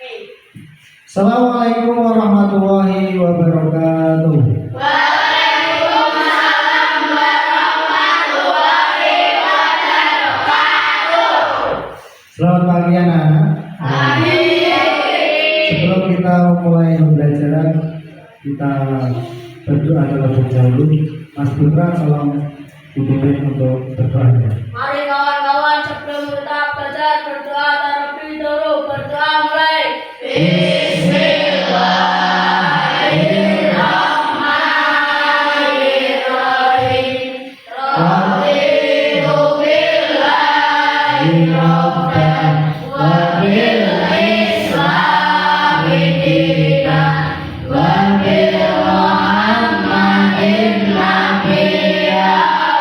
Assalamualaikum warahmatullahi wabarakatuh. Waalaikumsalam warahmatullahi wabarakatuh. Selamat pagi anak-anak. Pagi. Sebelum kita mulai pembelajaran, kita berdoa terlebih dahulu. Mas Putra, tolong dipimpin untuk berdoa. Mari kawan-kawan sebelum kita belajar berdoa terlebih dahulu. Berdoa mulai. Bismillahirrahmanirrahim. Raditu billahi rabban wa bil islami dinan wa bil Muhammadin nabiyya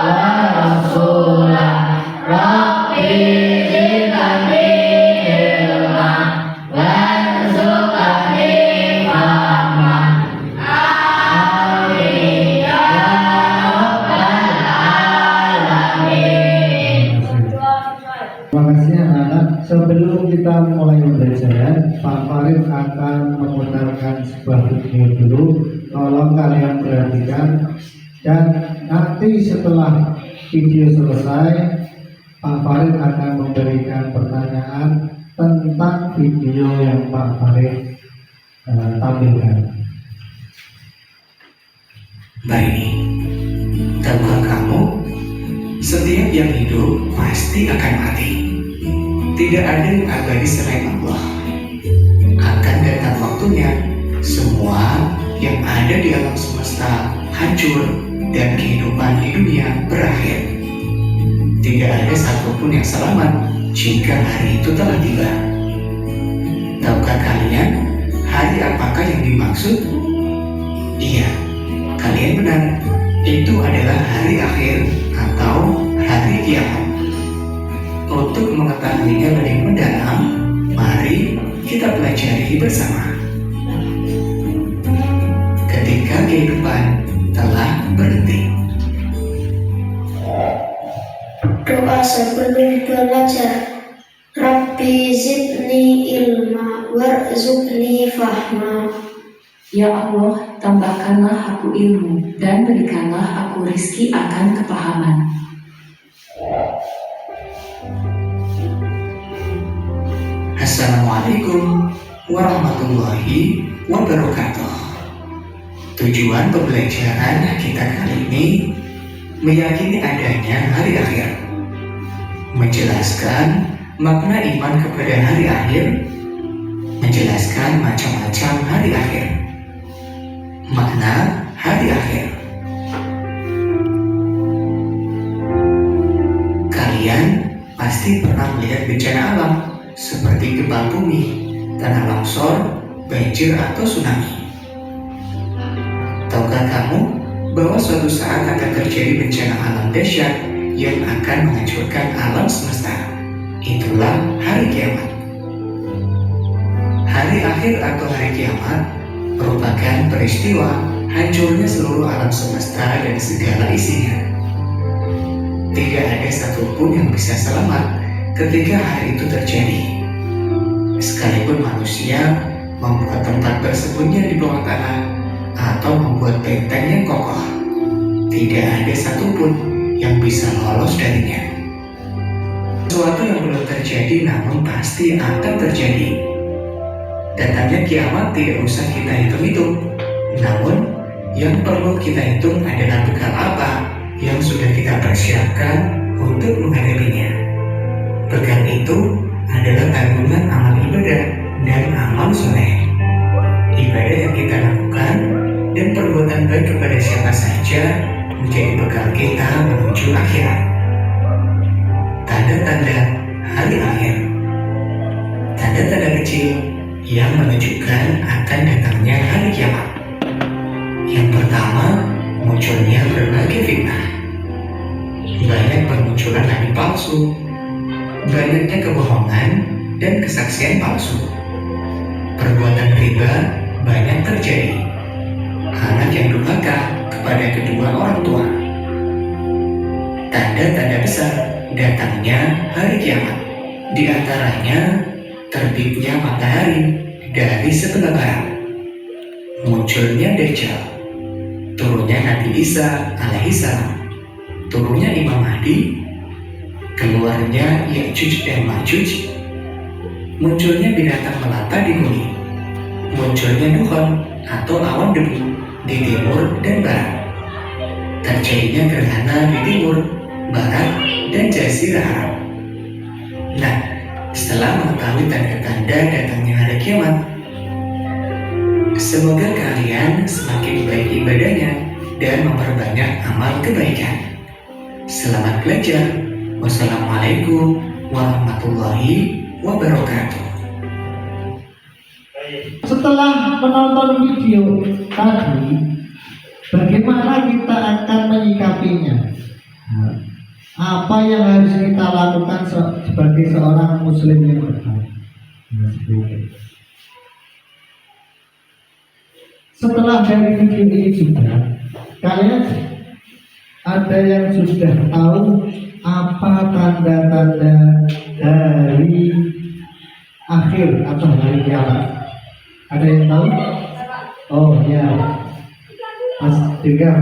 wa rasulah. Rabbi zidni ilman warzuqni fahman. Amin ya rabbal alamin. Terima kasih anak-anak. Sebelum kita mulai pembelajaran, Pak Farid akan memutarkan sebuah video dulu. Tolong kalian perhatikan, dan nanti setelah video selesai, Pak Farid akan memberikan pertanyaan tentang video yang Pak Farid tampilkan. Baik, tahukah kamu, setiap yang hidup pasti akan mati. Tidak ada yang abadi selain Allah. Akan datang waktunya, semua yang ada di alam semesta hancur dan kehidupan di dunia berakhir. Tidak ada satupun yang selamat jika hari itu telah tiba. Tahukah kalian hari apakah yang dimaksud? Iya, kalian benar. Itu adalah hari akhir atau hari kiamat. Untuk mengetahuinya lebih mendalam, mari kita pelajari bersama. Ketika kehidupan telah berhenti. Doa sebelum belajar. Rabbi zidni ilma warzuqni fahma. Ya Allah, tambahkanlah aku ilmu dan berikanlah aku rizki akan kepahaman. Assalamualaikum warahmatullahi wabarakatuh. Tujuan pembelajaran kita kali ini meyakini adanya hari akhir, menjelaskan makna iman kepada hari akhir, menjelaskan macam-macam hari akhir. Makna hari akhir. Kalian pasti pernah melihat bencana alam seperti gempa bumi, tanah longsor, banjir atau tsunami. Tahukah kamu bahwa suatu saat akan terjadi bencana alam dahsyat yang akan menghancurkan alam semesta? Itulah hari kiamat. Hari akhir atau hari kiamat merupakan peristiwa hancurnya seluruh alam semesta dan segala isinya. Tidak ada satupun yang bisa selamat ketika hari itu terjadi. Sekalipun manusia membuat tempat bersembunyi di bawah tanah atau membuat benteng yang kokoh, tidak ada satupun yang bisa lolos darinya. Sesuatu yang belum terjadi namun pasti akan terjadi. Datangnya kiamat tidak usah kita hitung-hitung, namun yang perlu kita hitung adalah bekal apa yang sudah kita persiapkan untuk menghadapinya. Bekal itu adalah tanggungan amal ibadah dan amal soleh. Ibadah yang kita lakukan dan perbuatan baik kepada siapa saja menjadi bekal kita menuju akhirat. Tanda-tanda hari akhir. Tanda-tanda kecil yang menunjukkan akan datangnya hari kiamat. Yang pertama, munculnya berbagai fitnah. Banyak bermunculan nabi palsu, banyaknya kebohongan dan kesaksian palsu. Perbuatan riba banyak terjadi. Anak yang durhaka kepada kedua orang tua. Tanda-tanda besar datangnya hari kiamat. Di antaranya terbitnya matahari dari sebelah barat. Munculnya Dajjal, turunnya Nabi Isa alaihissalam, turunnya Imam Mahdi, keluarnya Ya'juj dan Ma'juj, munculnya binatang melata di bumi, munculnya dukhon atau awan debu di timur dan barat, terjadinya gerhana di timur, barat, dan jazirah Arab. Nah, setelah mengetahui tanda-tanda datangnya hari kiamat, semoga kalian semakin baik ibadahnya dan memperbanyak amal kebaikan. Selamat belajar. Wassalamualaikum warahmatullahi wabarakatuh. Setelah menonton video tadi, bagaimana kita akan menyikapinya? Nah, apa yang harus kita lakukan sebagai seorang muslim yang benar? Setelah dari video ini juga, kalian ada yang sudah tahu apa tanda-tanda hari akhir atau hari kiamat? Ada yang tahu? Oh ya, Mas Degar.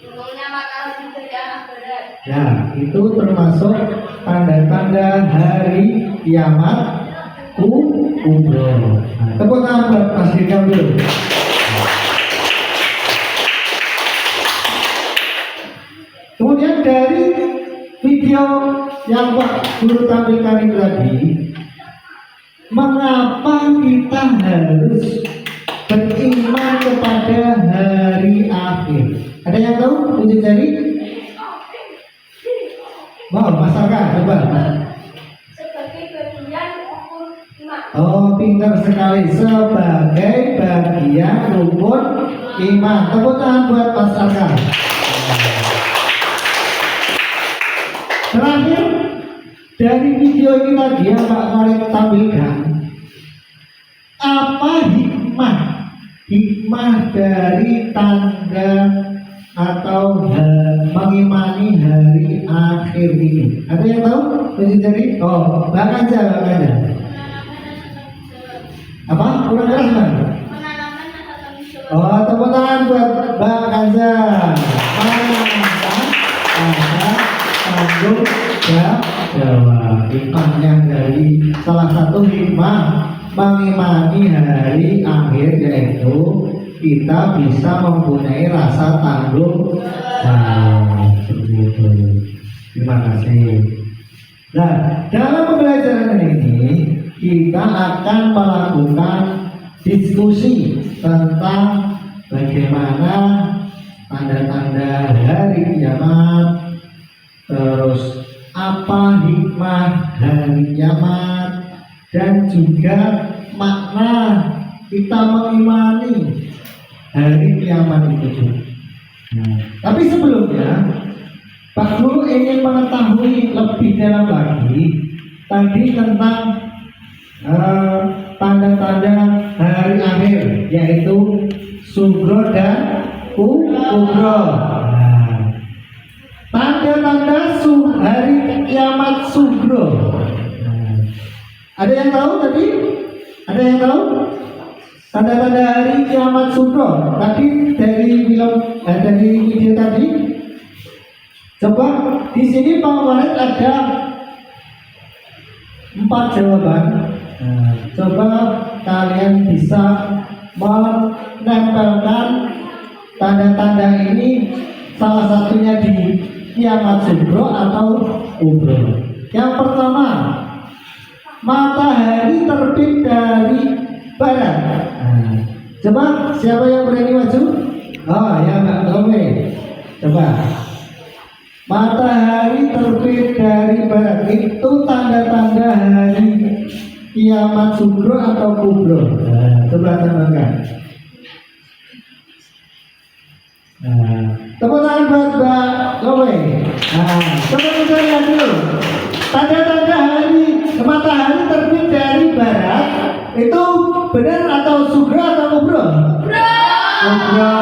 Umumnya makanan menjadi anak berat. Ya, itu termasuk tanda-tanda hari kiamat kubro. Nah, tepuk tangan buat Mas Degar dulu. Kemudian dari video yang Pak Guru tampilkan itu tadi, mengapa kita harus beriman kepada hari akhir? Ada yang tahu? Tunjuk jari. Wow, Mas Arka, coba. Sebagai bagian rukun iman. Oh, pintar sekali. Sebagai bagian rukun iman. Tepuk tangan buat Mas Arka. Terakhir, dari video ini tadi yang Pak Khalid tampilkan, apa hikmah dari tanda atau mengimani hari akhir ini? Ada yang tahu? Tunjuk jari. Oh, bahkan aja. Apa? Kurang keras kan? Menanamkan rasa tanggung jawab. Oh, tepuk tangan buat Mbak Kanza. Tanggung jawab. Hikmahnya dari salah satu hikmah mengimani hari akhir yaitu kita bisa mempunyai rasa tanggung jawab. Seperti itu. Terima kasih. Nah, dalam pembelajaran ini kita akan melakukan diskusi tentang bagaimana tanda-tanda hari kiamat, terus apa hikmah hari kiamat, dan juga makna kita mengimani hari kiamat itu juga. Tapi sebelumnya Pak Guru ingin mengetahui lebih dalam lagi tadi tentang tanda-tanda hari akhir, yaitu sugro dan kubro. Tanda-tanda hari kiamat sugro. Ada yang tahu tadi? Ada yang tahu? Tanda-tanda hari kiamat sugro. Tadi dari film, dari video tadi. Coba di sini Pak Khalid ada 4 jawaban. Coba kalian bisa menempelkan tanda-tanda ini salah satunya di kiamat sugro atau kubro. Yang pertama, matahari terbit dari barat. Coba siapa yang berani maju? Oh ya, Mbak Lome. Coba. Matahari terbit dari barat itu tanda-tanda hari kiamat sugro atau kubro. Coba tambahkan. Tepuk tangan buat Mbak Lome. Coba kita lihat dulu. Tanda-tanda hari matahari terbit dari barat itu benar atau sugro atau kubro? Kubro.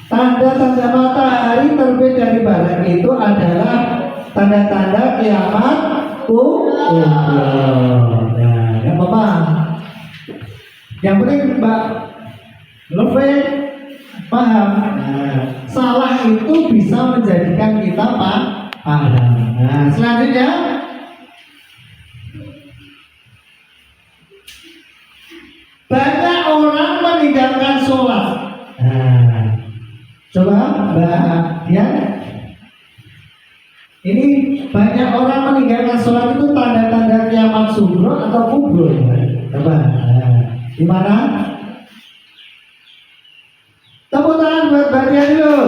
Tanda-tanda matahari terbit dari barat itu adalah tanda-tanda kiamat kubro. nggak apa-apa. Yang penting Mbak Love paham. Nah, salah itu bisa menjadikan kita paham. Nah, selanjutnya banyak orang meninggalkan sholat. Nah, coba Mbak Dian. Ini banyak orang meninggalkan sholat itu tanda-tanda kiamat sugro atau kubro? Coba, di mana? Tepuk tangan buat Mbak Dian dulu.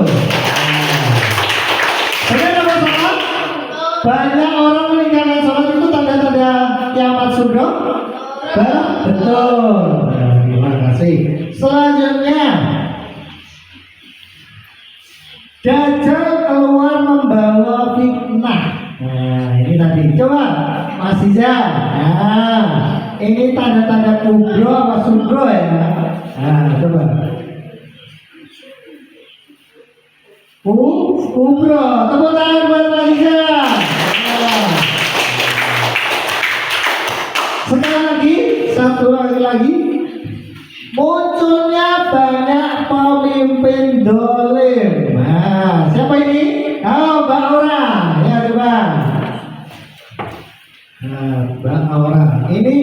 Benar apa salah? Banyak orang meninggalkan sholat itu tanda-tanda kiamat sugro? Betul. Terima kasih. Selanjutnya, Dajjal keluar membawa fitnah. Nah, ini tadi. Coba Mas Iza. Nah, ini tanda-tanda kubro apa sugro ya? Nah, coba. Kubro. Tepuk tangan buat Mas Iza. Nah. Sekali lagi, satu lagi. Munculnya banyak pemimpin dolim. Nah, siapa ini? Oh, Mbak Aura. Ya, coba. Nah, Mbak Aura. Ini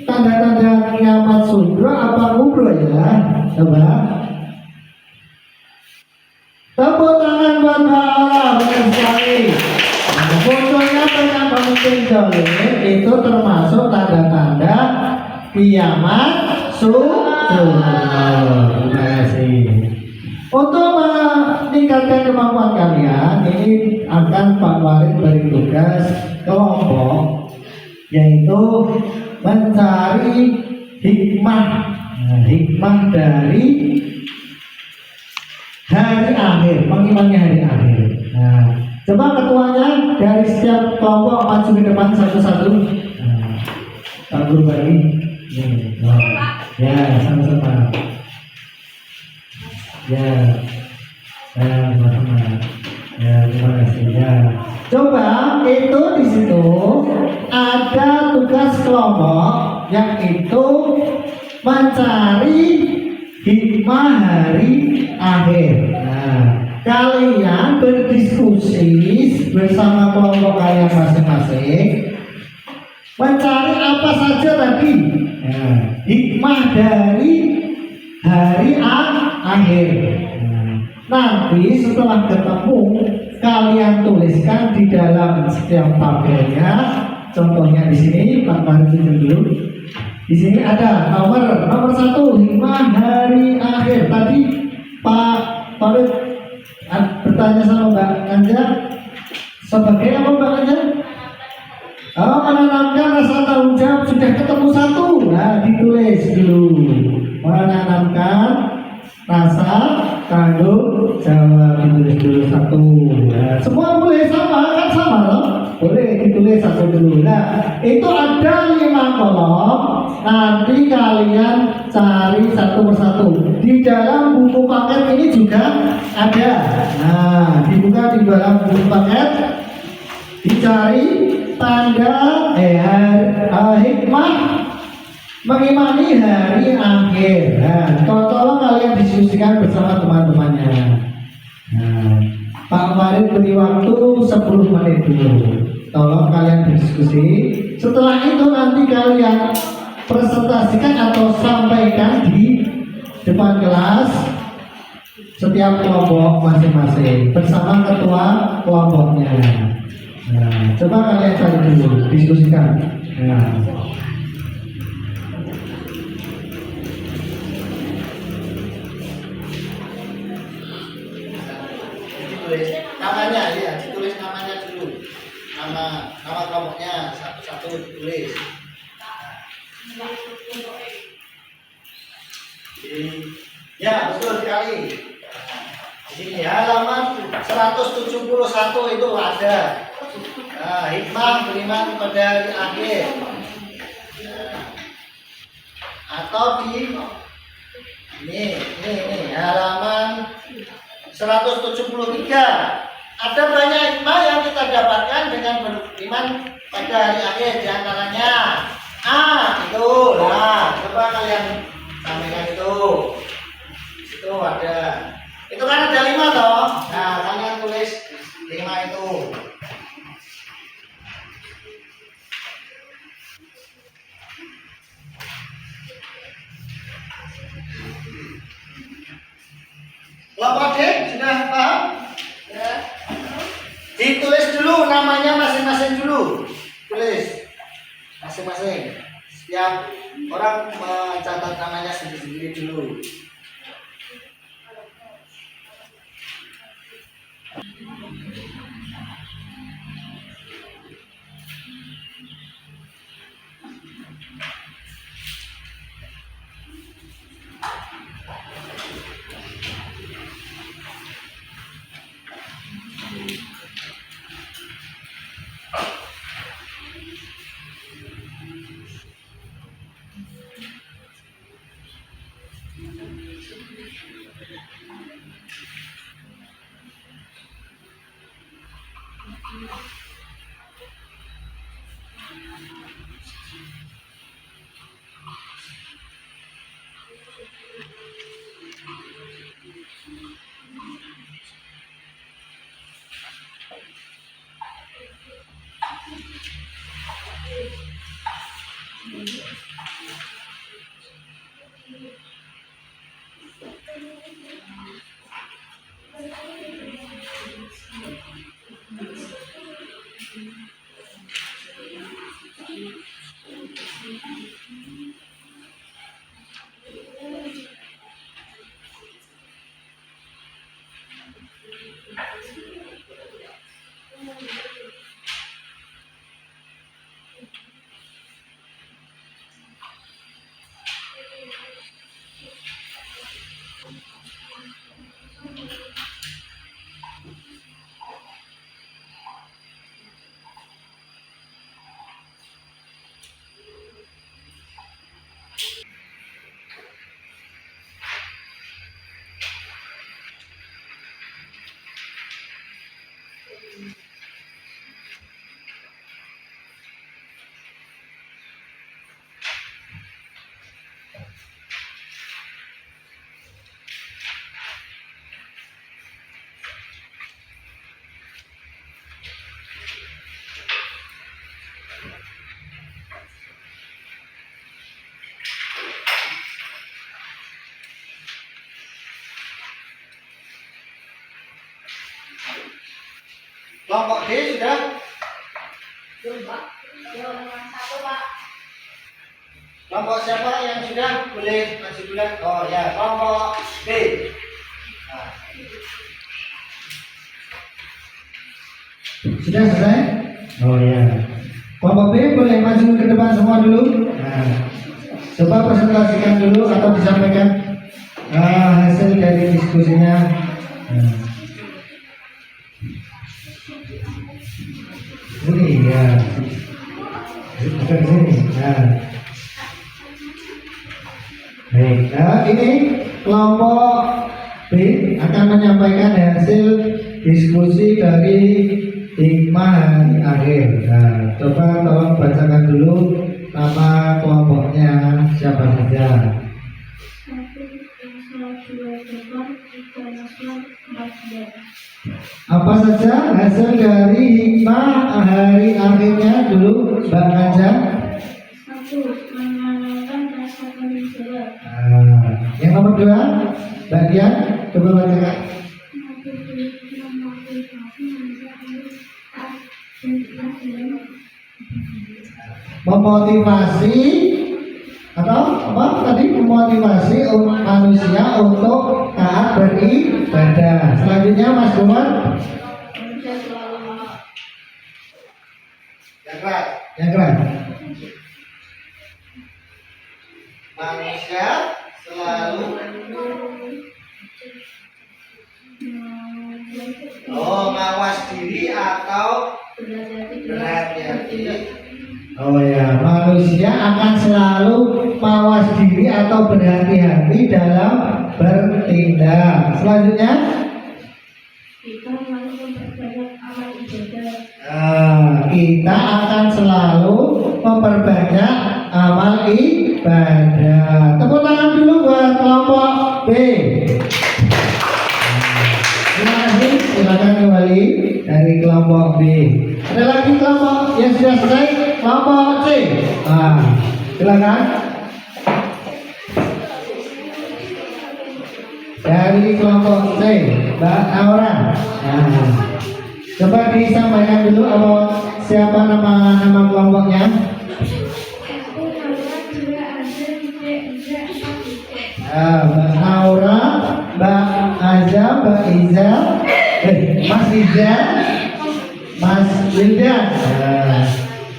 tanda-tanda kiamat sugro apa kubro ya? Coba. Tepuk tangan buat Mbak Aura. Benar sekali. Nah, munculnya banyak pemimpin dolim itu termasuk tanda-tanda kiamat sugro. Terima kasih. Untuk meningkatkan kemampuan kalian, ini akan Pak Warid beri tugas kelompok, yaitu mencari hikmah, hikmah dari hari akhir, mengimani hari akhir. Nah, coba ketuanya dari setiap kelompok maju ke depan satu-satu. Nah, Pak Guru bagi. Ya, sama-sama. Ya, sama-sama. Ya, terima kasih. Ya, coba itu di situ ada tugas kelompok yang itu mencari hikmah hari akhir. Nah, kalian berdiskusi bersama kelompok kalian masing-masing, mencari apa saja tadi. Nah, hikmah dari hari akhir. Nanti setelah ketemu, kalian tuliskan di dalam setiap tabelnya. Contohnya di sini, Pak Mari tunjuk dulu. Di sini ada nomor 1 hikmah hari akhir. Tadi Pak Farid bertanya sama Mbak Anja, sebagai apa Mbak Anja? Menanamkan rasa tanggung jawab. Sudah ketemu satu, nah ditulis dulu. Menanamkan rasa tanggung jawab, ditulis dulu satu. Nah, semua boleh sama kan, sama loh. Boleh ditulis satu dulu. Nah, itu ada 5 kolom. Nanti kalian cari satu persatu. Di dalam buku paket ini juga ada. Nah, dibuka di dalam buku paket, dicari tanda hikmah mengimani hari akhir. Nah, tolong kalian diskusikan bersama teman-temannya. Nah, Pak Farid beri waktu 10 menit dulu. Tolong kalian diskusi. Setelah itu nanti kalian presentasikan atau sampaikan di depan kelas setiap kelompok masing-masing bersama ketua kelompoknya. Nah, coba kalian cari dulu, diskusikan. Nah, ditulis namanya, ya, ditulis namanya dulu. Nama kelompoknya satu-satu ditulis. Ya, betul sekali. Di sini halaman 171 itu ada. Nah, hikmah beriman pada hari akhir. Atau di ini halaman 173. Ada banyak hikmah yang kita dapatkan dengan beriman pada hari akhir. Di antaranya Itu lah, coba kalian sampaikan itu. Itu ada. Itu kan ada 5 toh. Nah, kalian tulis 5 itu. Kelompok D sudah paham? Ya. Ditulis dulu namanya masing-masing dulu. Tulis masing-masing. Setiap orang mencatat namanya sendiri-sendiri dulu. Kelompok D sudah. Belum, Pak. Yang 1, Pak. Kelompok siapa yang sudah boleh maju bulan? Oh ya, kelompok B. Nah. Sudah selesai? Oh ya. Kelompok B boleh maju ke depan semua dulu. Nah, coba presentasikan dulu atau disampaikan hasil dari diskusinya. Nah. Ini ya, bukan sini. Nah. Baik, nah ini kelompok B akan menyampaikan hasil diskusi dari hikmah hari akhir. Nah, coba tolong bacakan dulu nama kelompoknya siapa saja. Apa saja hasil dari hikmah hari akhirnya dulu, Mbak Naja? 1. Menanamkan rasa tanggung jawab. Yang nomor 2, Mbak Dian, coba bacakan. Memotivasi atau apa tadi, memotivasi manusia untuk taat beribadah. Selanjutnya Mas Gumar. Yang keras. Manusia selalu mawas diri atau berhati-hati. Oh ya, manusia akan selalu mawas diri atau berhati-hati dalam bertindak. Selanjutnya, Kita harus memperbanyak amal ibadah. kita akan selalu memperbanyak amal ibadah. Tepuk tangan dulu buat kelompok B. Terima kasih. Silakan kembali dari kelompok B. Ada lagi kelompok yang sudah selesai, kelompok C. Silakan. Dari kelompok C, Mbak Aura. Coba disampaikan dulu apa siapa nama kelompoknya. Mbak Naura, Mbak Aza, Mbak Iza, Mas Iza, Mas Wildan.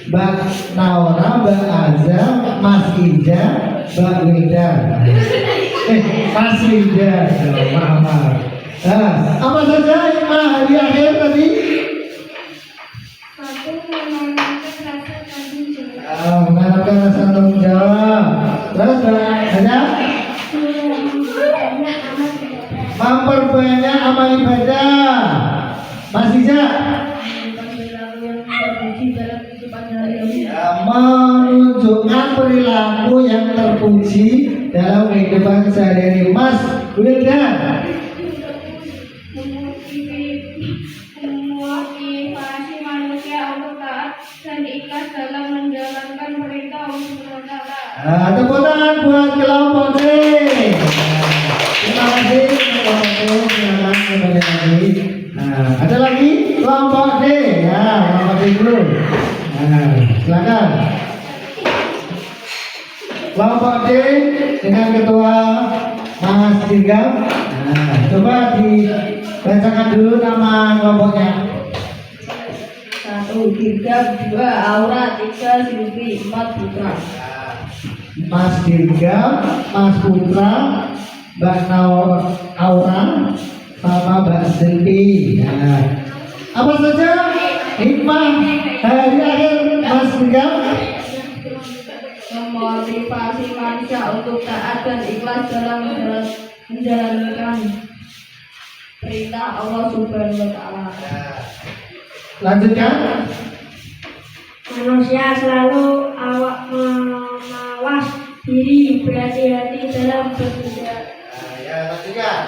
Mbak Naura, Mbak Aza, Mas Iza, Mbak Wildan. Mas Wildan, maaf. Apa saja hikmah di akhir tadi? Satu, menanamkan rasa tanggung jawab. Menanamkan rasa tanggung jawab. Terus ada memperbanyak amal ibadah. Mas Iza, menunjukkan perilaku yang terpuji dalam kehidupan sehari-hari. Mas Wildan, memotivasi manusia untuk taat dan ikhlas dalam menjalankan perintah Allah. tepuk tangan buat kelompok D. Terima kasih kelompok D. Silakan kembali lagi. Ada lagi kelompok D. Kelompok D dulu. Silakan. Kelompok D dengan ketua Mas Dirgam. Coba dibacakan dulu nama kelompoknya. 1 Dirgam, 2 Aura, 3 Silvi, 4 Putra. Mas Dirgam, Mas Putra, Mbak Aura, sama Mbak Silvi. Apa saja hikmah hari akhir Mas Dirgam? Memotivasi manusia untuk taat dan ikhlas dalam menjalankan perintah Allah Subhanahu wa Ta'ala. Lanjutkan. Manusia selalu mawas diri, berhati-hati dalam bertindak. Lanjutkan.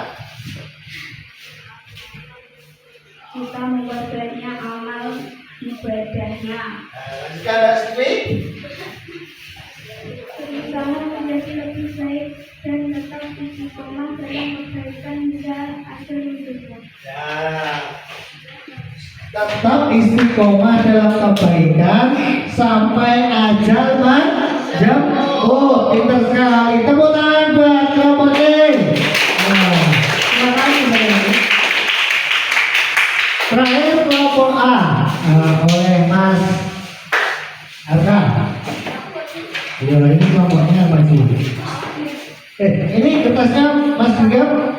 Kita memperbanyak amal ibadahnya. Lanjutkan Mbak Silvi. Berusaha menjadi lebih baik dan tetap istiqomah dalam kebaikan hingga akhir hidupnya. Tetap istiqomah dalam kebaikan sampai ajal menjemput. Pintar sekali. Tepuk tangan buat kelompok D. Terima kasih. Terakhir kelompok A. Oleh Mas Arka. Ya, ini kelompoknya maju. Ini kertasnya Mas Dirgam.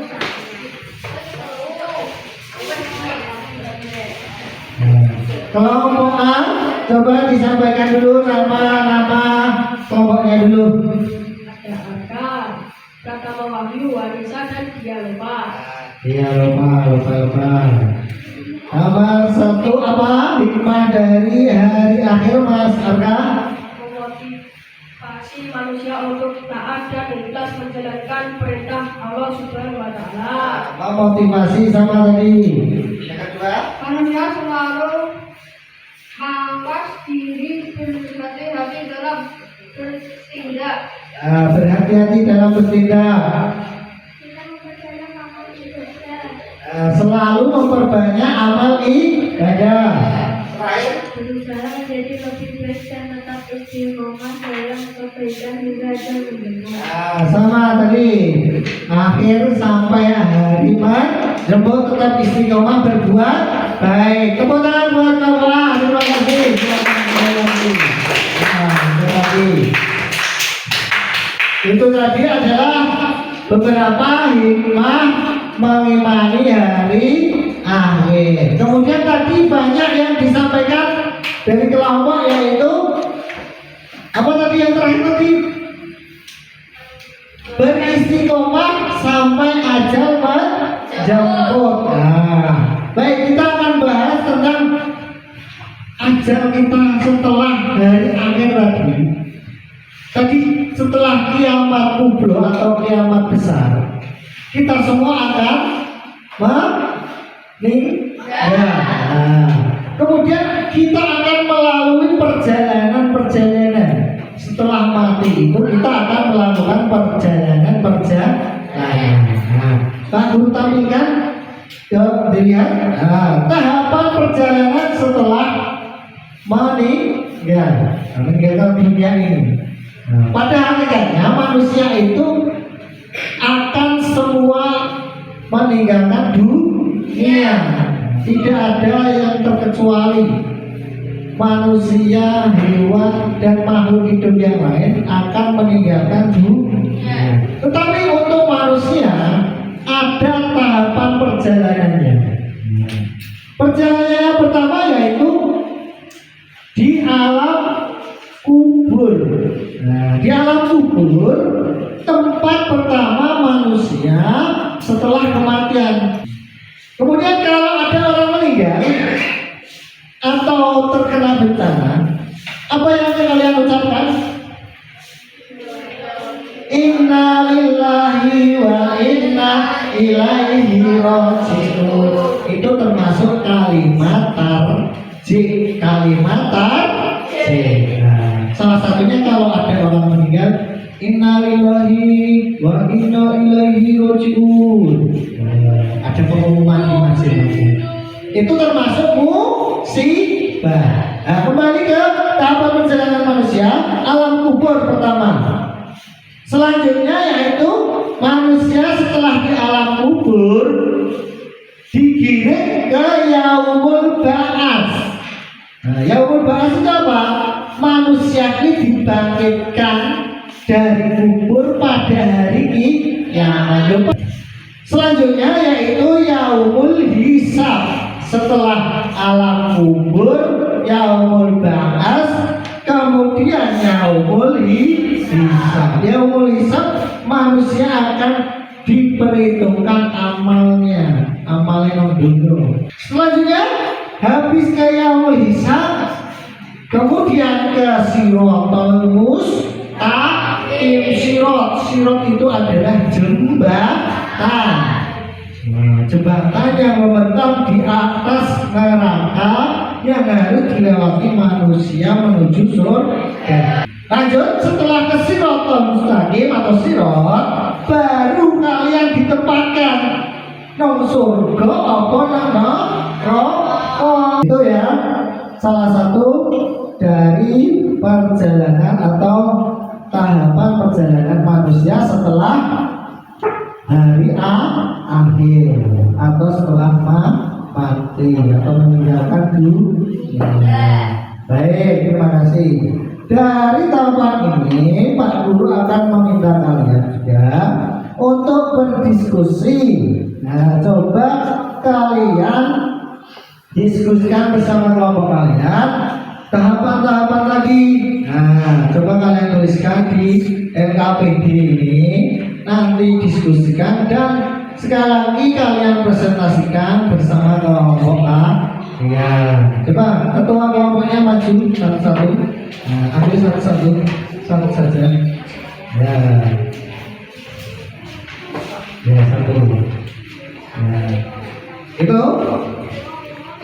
Kelompok A, coba disampaikan dulu nama kelompoknya dulu. Ada Arka, Pratama Wahyu, Wanisa, dan Dialpa. Iya, lupa. Nomor 1 apa hikmah dari hari akhir Mas Arka? Memotivasi manusia untuk taat dan ikhlas menjalankan perintah Allah Subhanahu wa Ta'ala. Motivasi sama tadi. Yang kedua, Manusia selalu mawas diri, berhati-hati dalam bertindak. berhati-hati dalam bertindak. Kita memperbanyak amal ibadah. Selalu memperbanyak amal ibadah. Berusaha menjadi lebih baik dan tetap istiqomah dalam kebaikan hingga akhir hidupnya. Sama tadi akhir sampai hari menjemput tetap istiqomah berbuat baik. Tepuk tangan buat Bapak. Terima kasih. Terima kasih. Itu tadi adalah beberapa hikmah mengimani hari akhir. Kemudian tadi banyak yang disampaikan dari kelompok, yaitu apa tadi yang terakhir tadi? Beristiqomah sampai ajal menjemput. Baik, kita akan bahas tentang ajal kita setelah hari akhir tadi. Tadi setelah kiamat kubro atau kiamat besar, kita semua akan meninggal. Nah, kemudian kita akan melalui perjalanan setelah mati itu kita akan melakukan perjalanan. Nah, Pak Guru tampilkan, dilihat tahapan perjalanan setelah meninggalkan dunia ini. Pada hakikatnya manusia itu akan semua meninggalkan dunia. Tidak ada yang terkecuali. Manusia, hewan, dan makhluk hidup yang lain akan meninggalkan dunia. Tetapi untuk manusia ada tahapan perjalanannya. Perjalanan yang pertama yaitu di alam kubur. Nah, di alam kubur tempat pertama manusia setelah kematian. Kemudian kalau ada orang meninggal atau terkena bencana, apa yang kalian ucapkan? Inna lillahi wa inna ilaihi raji'un. Itu termasuk kalimat tarjih. Nah, salah satunya kalau ada orang meninggal, inna lillahi wa inna ilaihi raji'un. Ada pengumuman di masing-masing. Itu termasuk musibah. Nah, kembali ke tahapan perjalanan manusia, alam kubur pertama. Selanjutnya yaitu manusia setelah di alam kubur digiring ke yaumul ba'ats. Nah, yaumul ba'ats itu apa? Manusia ini dibangkitkan dari kubur pada hari kiamat. Selanjutnya yaitu yaumul hisab. Setelah alam kubur, yaumul ba'ats, kemudian yaumul hisab. Yaumul hisab manusia akan diperhitungkan amalnya nondoro. Selanjutnya habis ke yaumul hisab, kemudian ke siratal mustaqim. Sirat itu adalah jembatan. Jembatan yang membentang di atas neraka yang harus dilewati manusia menuju surga. Lanjut, setelah ke siratal mustaqim atau sirat, baru kalian ditempatkan nang surga apa nang neraka. Itu ya salah satu dari perjalanan atau tahapan perjalanan manusia setelah hari akhir atau setelah mati atau meninggalkan dunia. Baik, terima kasih. Dari tahapan ini Pak Guru akan meminta kalian juga untuk berdiskusi. Nah, coba kalian diskusikan bersama kelompok kalian tahapan-tahapan lagi. Nah, coba kalian tuliskan di LKPD ini, nanti diskusikan dan sekali lagi kalian presentasikan bersama kelompok A. Ya, coba ketua kelompoknya maju satu-satu. Nah, ambil satu saja. Ya, satu. Nah,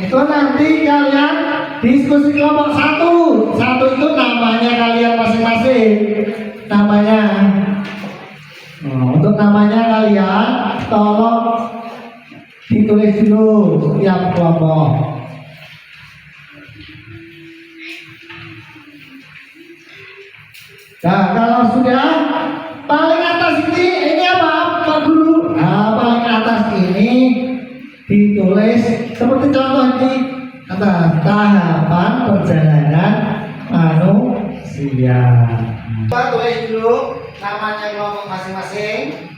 itu nanti kalian diskusi kelompok satu itu namanya kalian masing-masing. Namanya. Untuk namanya kalian tolong ditulis dulu setiap kelompok. Nah, kalau sudah paling atas ini apa Pak Guru? Nah, paling atas ini ditulis seperti contoh ini atas tahapan perjalanan manusia. Kita tulis dulu namanya kelompok masing-masing.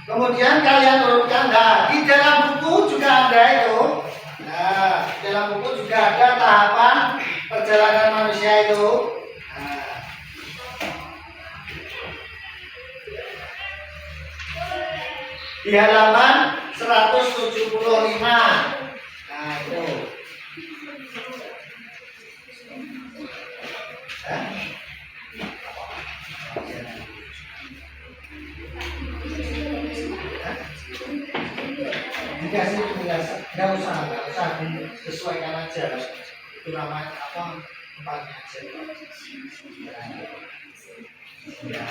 Kemudian kalian urutkan. Nah, di dalam buku juga ada itu. Nah, di dalam buku juga ada tahapan perjalanan manusia itu. Di halaman 175. Nah, itu. Nggak usah disesuaikan aja. Itu namanya apa? Tempatnya aja. Ya,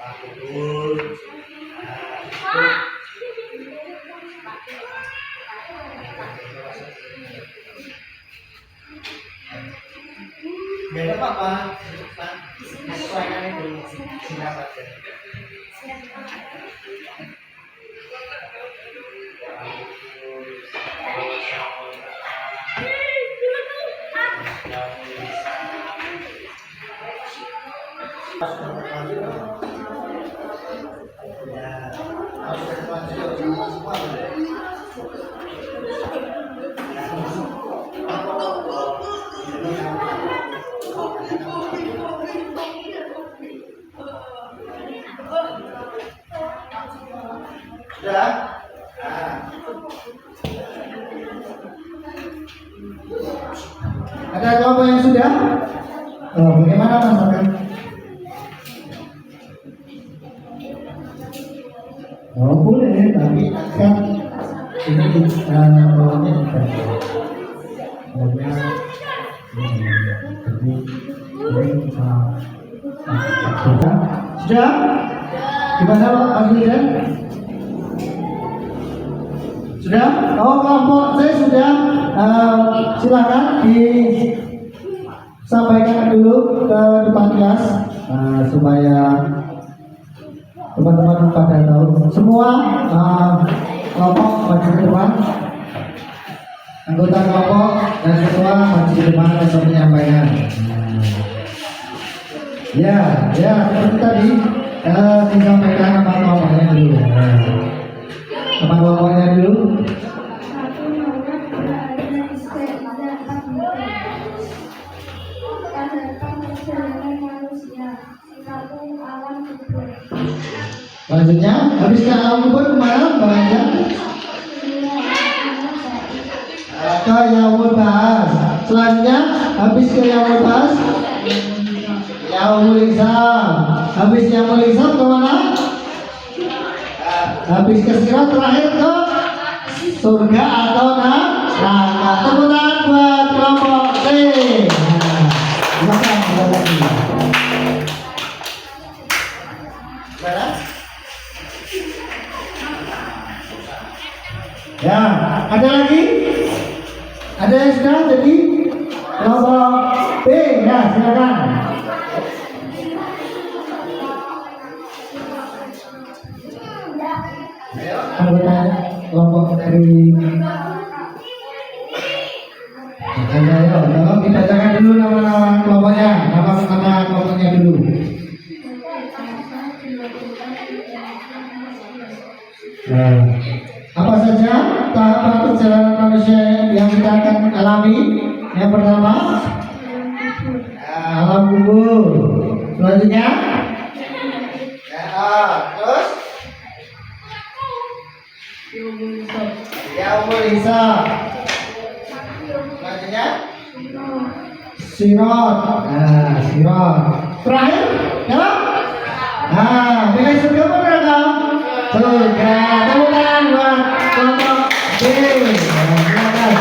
betul. Nggak ada apa-apa. Sesuaikan itu singkat aja. Sudah? Ada kelompok yang sudah? Oh, bagaimana masakan? Oh boleh, tapi kan ini bawahnya bukan. Bawahnya sudah? Gimana Pak Presiden? Sudah? Oh kelompok saya sudah. Silakan disampaikan dulu ke depan kelas supaya teman-teman pada tahu. Semua kelompok maju ke depan. Anggota kelompok dan ketua maju ke depan untuk menyampaikan. Ya, seperti tadi disampaikan nama kelompoknya dulu. Nama kelompoknya dulu. Satu nomor berada terdapat perjalanan manusia. Satu alam kubur. Selanjutnya, habis ke alam kubur kemana Bang? Ke Yaumul Ba'ats. Selanjutnya, habis ke Yaumul Ba'ats, Yaumul Hisab. Habis Yaumul Hisab kemana? Habis ke Sirat, terakhir ke surga atau neraka. Tepuk tangan buat kelompok C. Silakan lagi. Ya, ada lagi? Ada yang sudah jadi kelompok B? Ya, silakan. Anggota kelompok dari ayo, tolong dibacakan dulu nama-nama kelompoknya, nama kelompoknya dulu. Nah, apa saja tahapan perjalanan manusia yang kita akan alami? Yang pertama, alam kubur. Selanjutnya, terus Yaumul Hisab. Selanjutnya, Sirat. Sirat. Terakhir, ya? Pilih surga apa neraka? Surga. Tepuk tangan buat kelompok B. Silakan.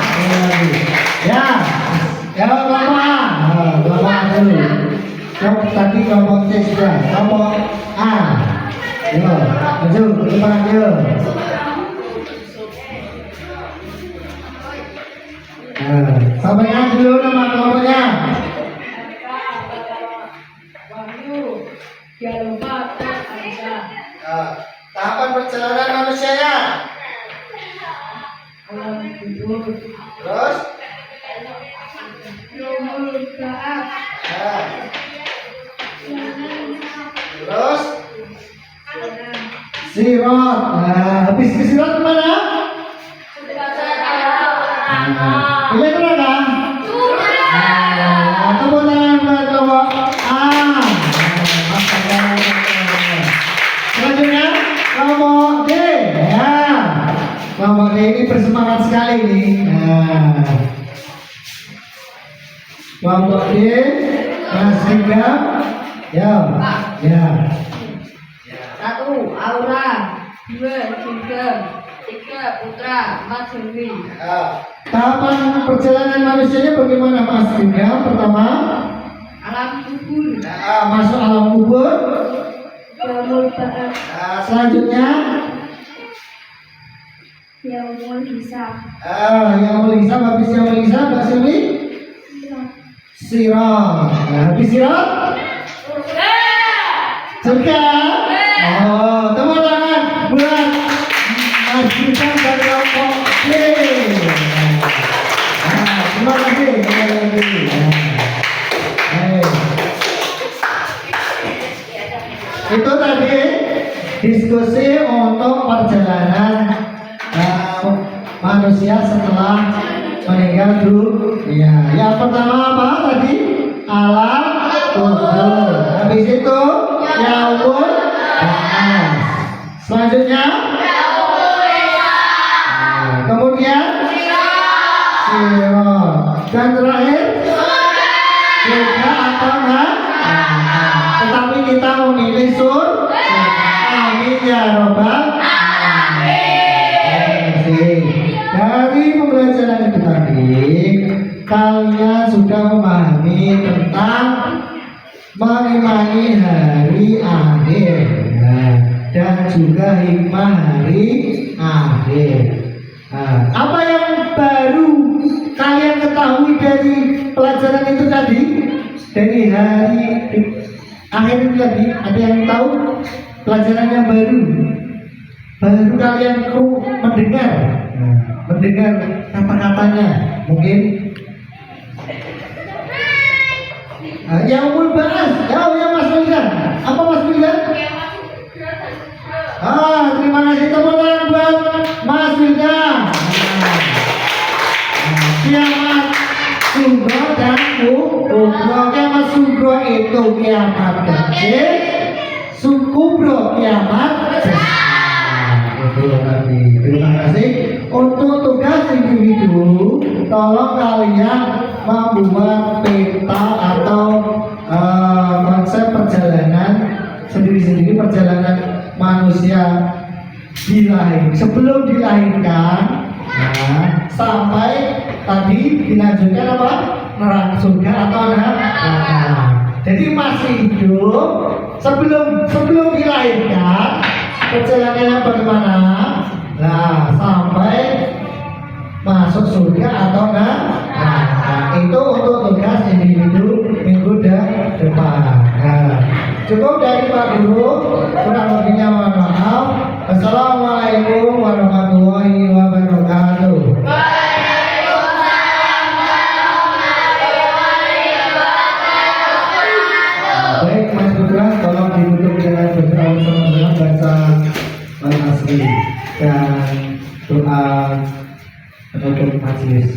Ya, kelompok A. Kelompok A dulu. Tadi kelompok C sudah. Kelompok A. Yo, maju ke depan yo. Sampaikan dulu nama kelompoknya. Tahapan perjalanan manusianya. Terus? Terus? Sirat. Habis ke Sirat kemana? Pilih neraka? Tepuk tangan buat kelompok A. Selanjutnya kelompok D. Ya, kelompok D ini bersemangat sekali nih. Kelompok D masih sigap. Ya. Satu, aura. 2 Jingga, 3 Putra, 4 Jengwi. Tahapan perjalanan manusianya bagaimana Mas Juga? Pertama, Alam kubur, masuk alam kubur. Yaumul ba'ats, Selanjutnya, yaumul hisab, yang melisa, habis yang melisa, Mbak Silvi, sirat. Habis sirat, surga. Oh, tepuk tangan buat Mas Juga dan kelompok B. Terima kasih. Itu tadi diskusi untuk perjalanan manusia setelah meninggal dunia. Yang pertama apa tadi? Alam kubur. Habis itu yaumul ba'ats. Selanjutnya kemudian sirat. Dan terakhir surga atau enggak? Tetapi kita memilih surga. Amin ya robbal alamin. Dari pembelajaran itu tadi, kalian sudah memahami tentang mengimani hari akhir, dan juga hikmah hari akhir. Apa yang baru kalian ketahui dari pelajaran itu tadi? Dari hari akhir itu tadi, ada yang tahu pelajaran yang baru? Baru kalian mendengar kata-katanya mungkin. Yaumul ba'ats, ya Mas Wildan. Apa Mas Wildan? Terima kasih, tepuk tangan buat Mas Wildan. Kiamat sugro dan kubro. Kiamat sugro itu kiamat kecil, kubro kiamat besar. Itu tadi. Terima kasih. Untuk tugas individu, tolong kalian membuat peta atau konsep perjalanan sendiri-sendiri, perjalanan manusia sebelum dilahirkan, sampai tadi dilanjutkan apa? Neraka, surga atau neraka. Jadi masih hidup sebelum dilahirkan, perjalanannya bagaimana? Nah, sampai masuk surga atau neraka. Itu untuk tugas individu minggu depan. Cukup dari Pak Guru, kurang lebihnya mohon maaf. Assalamualaikum warahmatullahi wabarakatuh. Baik Mas Putra, tolong ditutup dengan berdoa sama-sama, baca Al-Asri dan doa penutup majelis.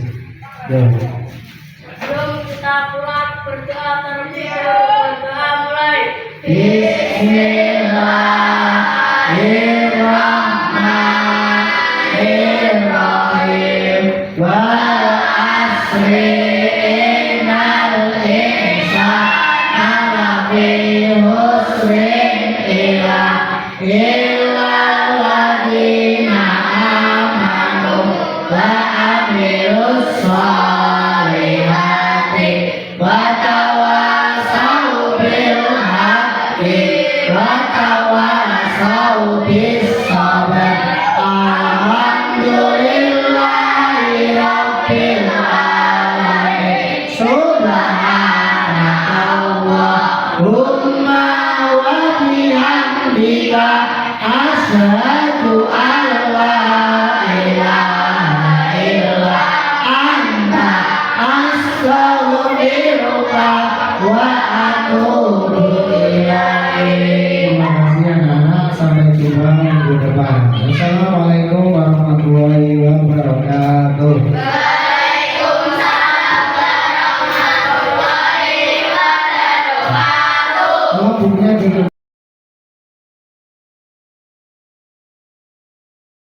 Sebelum kita pulang berdoa terlebih dahulu. Berdoa mulai. Bismillahirrahmanirrahim. Wal asri innal insana lafi khusrin illa alladzina amanu wa amilus